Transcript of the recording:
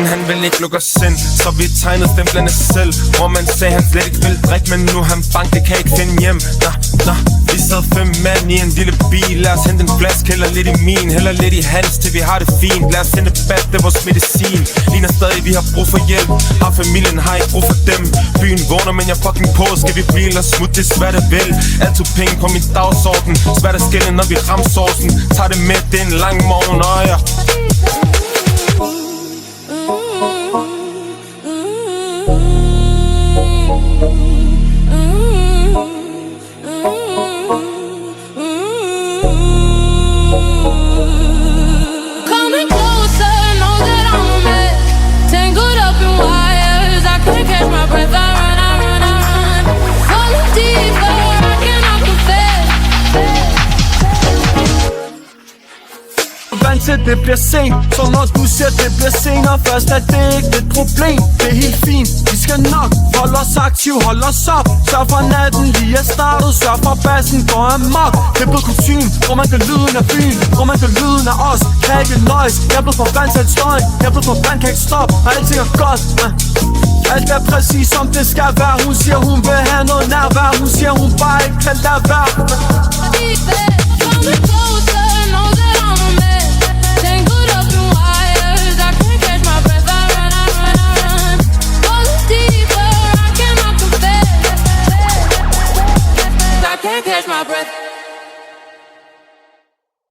men han vil ikke lukke os ind. Så vi tegnede stemplerne selv. Hvor man sagde han slet ikke ville drikke, men nu han bank, det kan ikke finde hjem. Vi sad 5 mand i en lille bil. Lad os hente en flaske, hælder lidt i min, hælder lidt i hans, til vi har det fint. Lad os sende bad, det er vores medicin. Ligner stadig, vi har brug for hjælp. Har familien, har ikke brug for dem. Byen vågner, men jeg fucking på. Skal vi blive eller smut, det er svært at vælge. Altid penge på min dagsorden. Svært at skille, når vi rammer sovsen. Tag det med, det er en lang morgen, og ja. Til det bliver sent, så når du siger det bliver senere, først er det ikke et problem. Det er helt fint, vi skal nok holde os aktiv, holde os op. Sørg for natten lige er startet, sørg for bassen går amok. Det er blevet kutyme, hvor man kan lyden af byen, hvor man kan lyden af os. Kan ikke noise, jeg er blevet for vant til et støj. Jeg er blevet for vant, kan ikke stoppe, og alting er godt, man. Alt er præcis som det skal være. Hun siger hun vil have noget nærvær. Hun siger hun bare ikke kan lade være. Can't catch my breath.